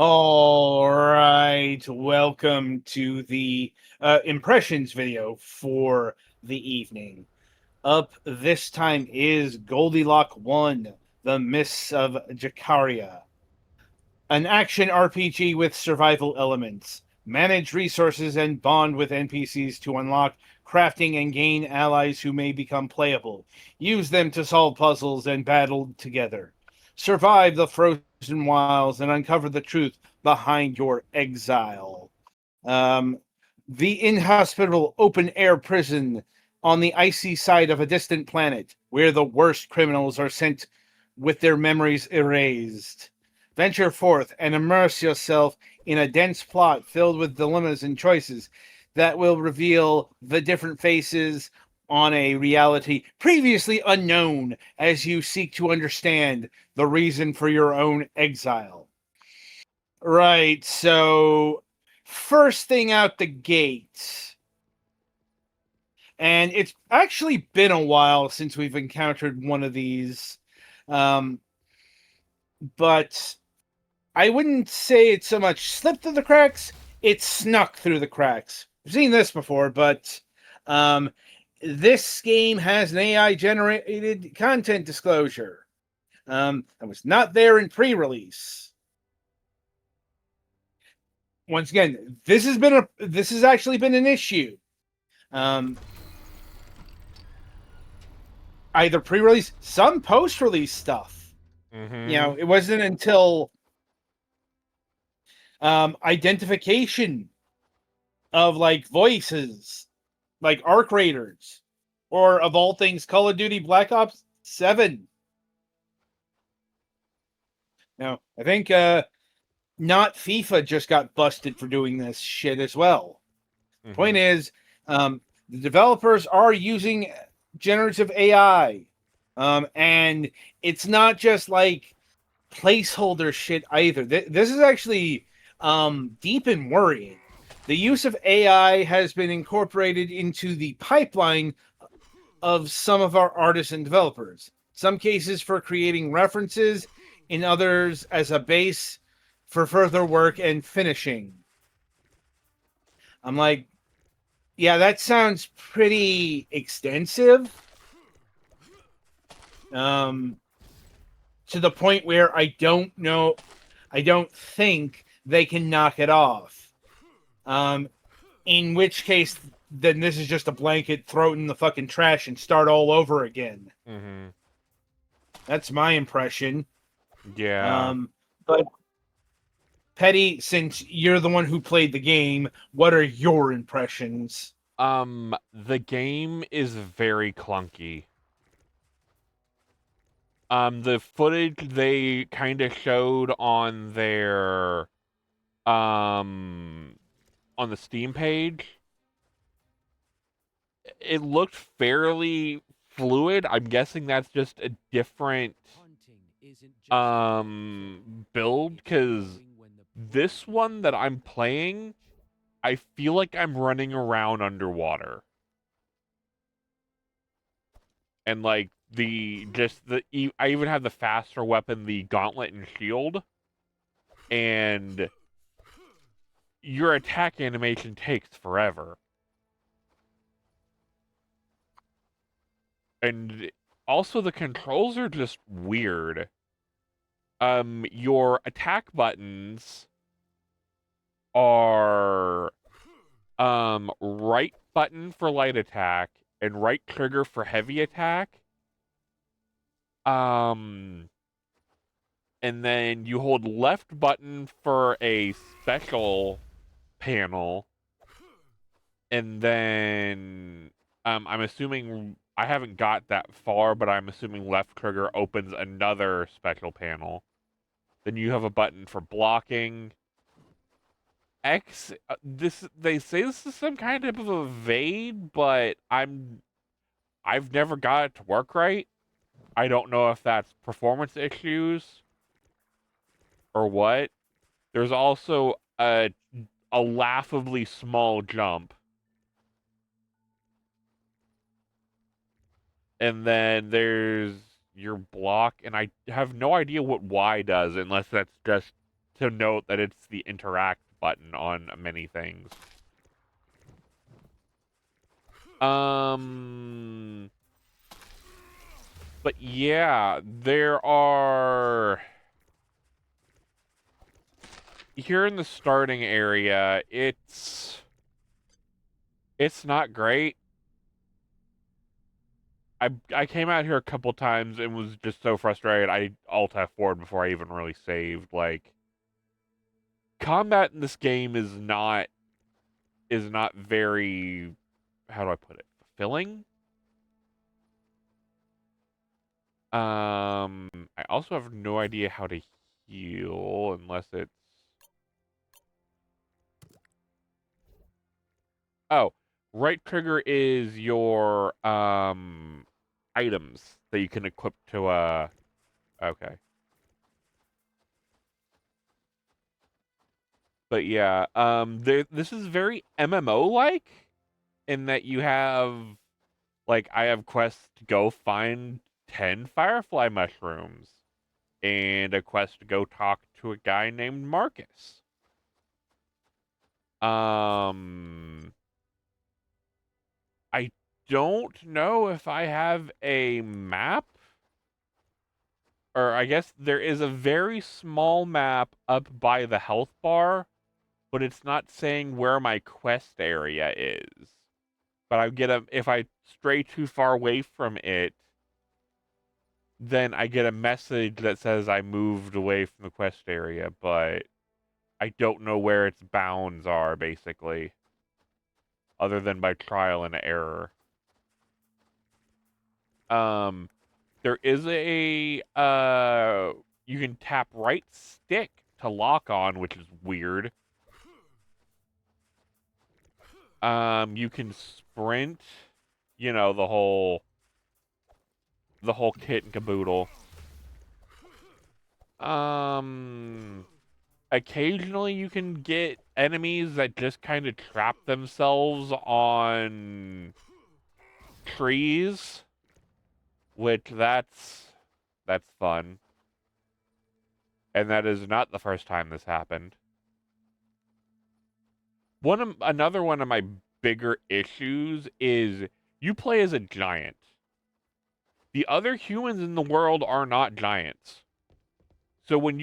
All right, welcome to the impressions video for the evening. Up this time is Goldilock 1, The Mists of Jakaira, an action RPG with survival elements. Manage resources and bond with NPCs to unlock crafting and gain allies who may become playable. Use them to solve puzzles and battle together. Survive the frozen wilds and uncover the truth behind your exile. Um, the inhospitable open air prison on the icy side of a distant planet where the worst criminals are sent with their memories erased. Venture forth and immerse yourself in a dense plot filled with dilemmas and choices that will reveal the different faces on a reality previously unknown as you seek to understand the reason for your own exile. Right, so first thing out the gate, and it's actually been a while since we've encountered one of these, but I wouldn't say it so much slipped through the cracks, it snuck through the cracks. I've seen this before, but this game has an AI generated content disclosure. That was not there in pre-release. Once again, this has actually been an issue. Either pre-release, some post-release stuff. Mm-hmm. It wasn't until identification of like voices, like Arc Raiders, or of all things, Call of Duty Black Ops 7. Now, I think not FIFA just got busted for doing this shit as well. Point is, the developers are using generative AI, and it's not just like placeholder shit either. This is actually deep and worrying. The use of AI has been incorporated into the pipeline of some of our artists and developers. Some cases for creating references, in others as a base for further work and finishing. I'm like, yeah, that sounds pretty extensive. To the point where I don't think they can knock it off. In which case, then this is just a blanket, throw it in the fucking trash and start all over again. Mm-hmm. That's my impression. Yeah. But Petty, since you're the one who played the game, what are your impressions? The game is very clunky. The footage they kind of showed um, on the Steam page, it looked fairly fluid. I'm guessing that's just a different build, because this one that I'm playing, I feel like I'm running around underwater. And like I even have the faster weapon, the gauntlet and shield, and your attack animation takes forever. And also the controls are just weird. Your attack buttons are right button for light attack and right trigger for heavy attack. Um and then you hold left button for a special panel, and then I'm assuming, I haven't got that far, but I'm assuming left trigger opens another special panel. Then you have a button for blocking. X, this they say this is some kind of a evade, but I've never got it to work right. I don't know if that's performance issues or what. There's also a laughably small jump. And then there's your block, and I have no idea what Y does, unless that's just to note that it's the interact button on many things. But yeah, there are here in the starting area, it's not great. I came out here a couple times and was just so frustrated. I alt F4 before I even really saved. Like, combat in this game is not very, how do I put it, fulfilling. I also have no idea how to heal unless it's, oh, right trigger is your items that you can equip to okay. But yeah, this is very MMO like in that you have, like, I have quests to go find 10 firefly mushrooms and a quest to go talk to a guy named Marcus. I don't know if I have a map, or I guess there is a very small map up by the health bar, but it's not saying where my quest area is. But if I stray too far away from it, then I get a message that says I moved away from the quest area, but I don't know where its bounds are, basically, other than by trial and error. There is you can tap right stick to lock on, which is weird. You can sprint, the whole kit and caboodle. Occasionally you can get enemies that just kind of trap themselves on trees, which that's fun. And that is not the first time this happened. Another one of my bigger issues is you play as a giant. The other humans in the world are not giants. So when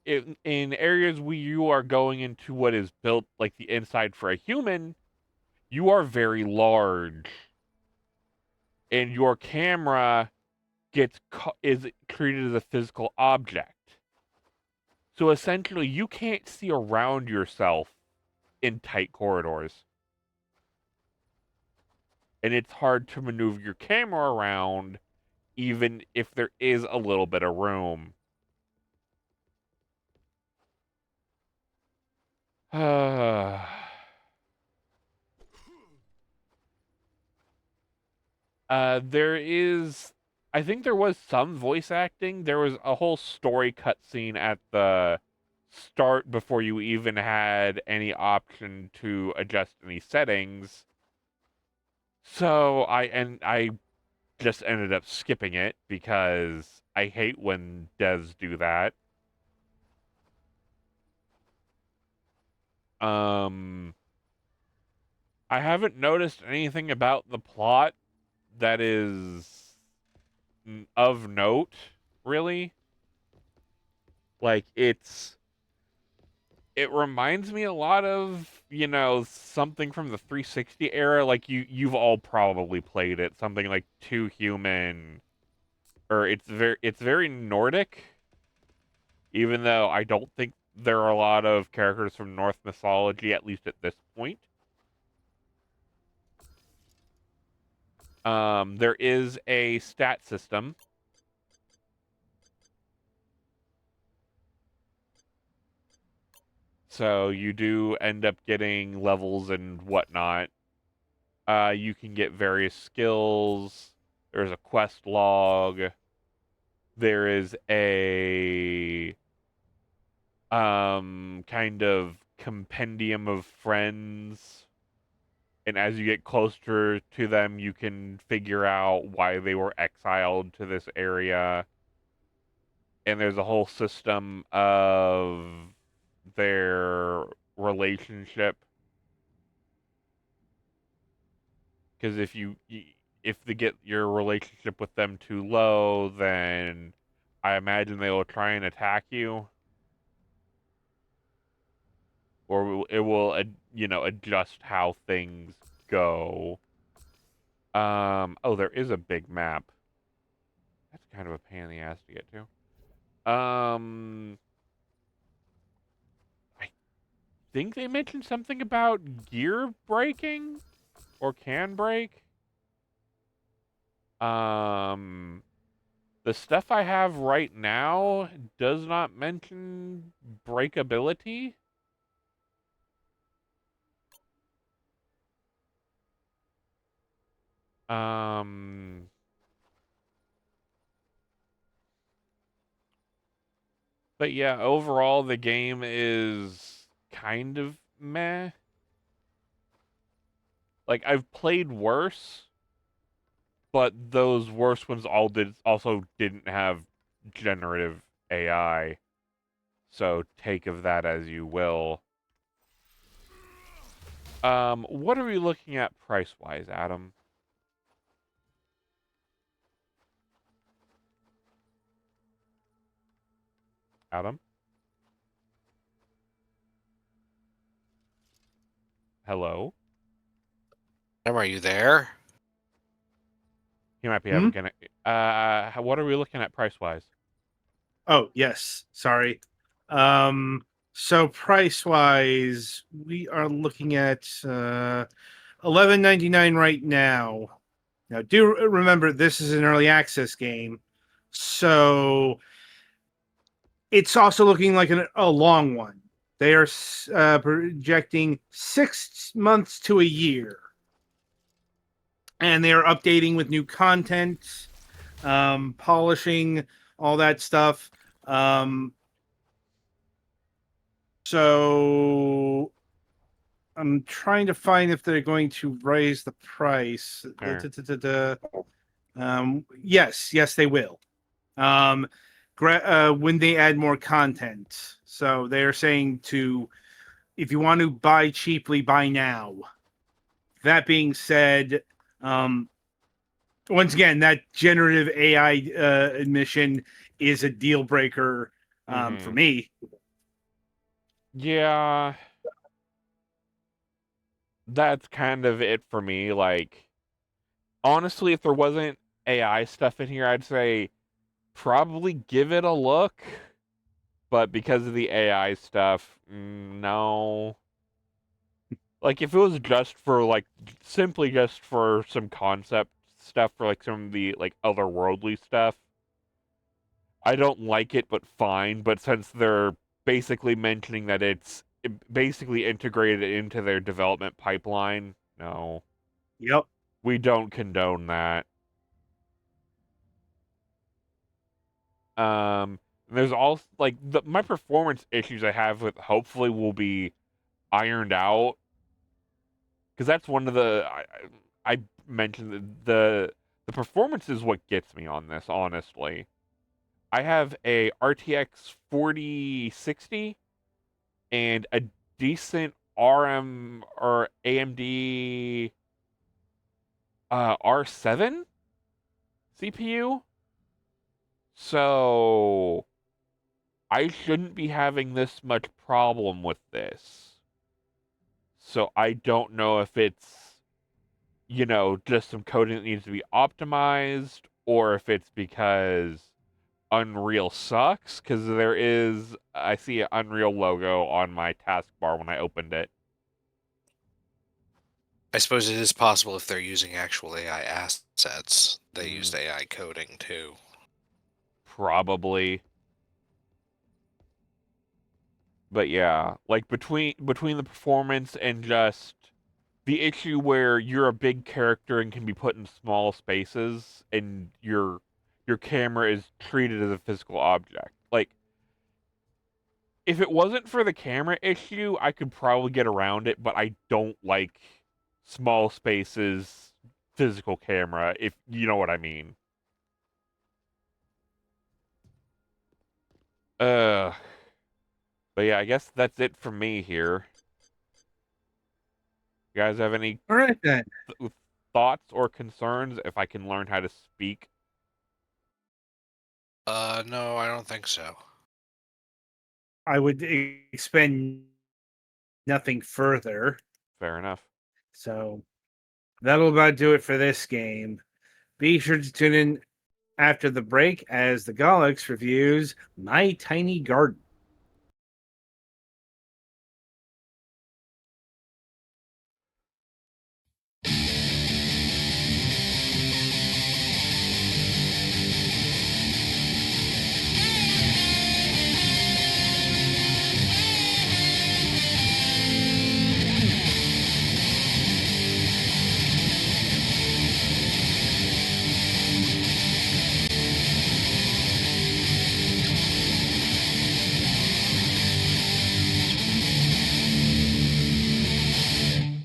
in areas where you are going into what is built like the inside for a human, you are very large, and your camera is treated as a physical object. So essentially, you can't see around yourself in tight corridors, and it's hard to maneuver your camera around, even if there is a little bit of room. I think there was some voice acting. There was a whole story cutscene at the start before you even had any option to adjust any settings. So I just ended up skipping it because I hate when devs do that. Um, I haven't noticed anything about the plot that is of note, really. Like, it reminds me a lot of, something from the 360 era. Like, you've all probably played it. Something like Two Human, or it's very Nordic, even though I don't think there are a lot of characters from Norse mythology, at least at this point. There is a stat system. So you do end up getting levels and whatnot. You can get various skills. There's a quest log. There is a kind of compendium of friends. And as you get closer to them, you can figure out why they were exiled to this area. And there's a whole system of their relationship. Because if they get your relationship with them too low, then I imagine they will try and attack you, or it will adjust how things go. Oh, there is a big map. That's kind of a pain in the ass to get to. I think they mentioned something about gear breaking or can break. Um, the stuff I have right now does not mention breakability. Um, but yeah, overall the game is kind of meh. Like I've played worse, but those worse ones also didn't have generative AI. So take of that as you will. What are we looking at price wise, Adam? Adam? Hello? Are you there? He might be Hmm? having what are we looking at price wise? Oh, yes. Sorry. So price wise, we are looking at $11.99 right now. Now, do remember this is an early access game, so it's also looking like a long one. They are projecting 6 months to a year, and they are updating with new content, polishing all that stuff. So I'm trying to find if they're going to raise the price. Or, Yes, they will. Um, when they add more content. So they're saying if you want to buy cheaply, buy now. That being said, um, once again, that generative AI admission is a deal breaker for mm-hmm. me. Yeah, that's kind of it for me. Like, honestly, if there wasn't AI stuff in here, I'd say probably give it a look. But because of the AI stuff, no. Like, if it was just for, like, simply just for some concept stuff, for, like, some of the, like, otherworldly stuff, I don't like it, but fine. But since they're basically mentioning that it's basically integrated into their development pipeline, no. Yep. We don't condone that. There's also like my performance issues I have with hopefully will be ironed out because that's one of I mentioned the performance is what gets me on this. Honestly, I have a RTX 4060 and a decent RM or AMD R7 CPU. So I shouldn't be having this much problem with this. So I don't know if it's, just some coding that needs to be optimized or if it's because Unreal sucks. Because I see an Unreal logo on my taskbar when I opened it. I suppose it is possible if they're using actual AI assets. They used Mm, AI coding too. probably. But yeah, like between the performance and just the issue where you're a big character and can be put in small spaces and your camera is treated as a physical object. Like if it wasn't for the camera issue, I could probably get around it, but I don't like small spaces physical camera if you know what I mean. Uh But yeah, I guess that's it for me here. You guys have any All right then. thoughts or concerns if I can learn how to speak? No, I don't think so. I would expend nothing further. Fair enough. So that'll about do it for this game. Be sure to tune in after the break as the Golix reviews My Tiny Garden.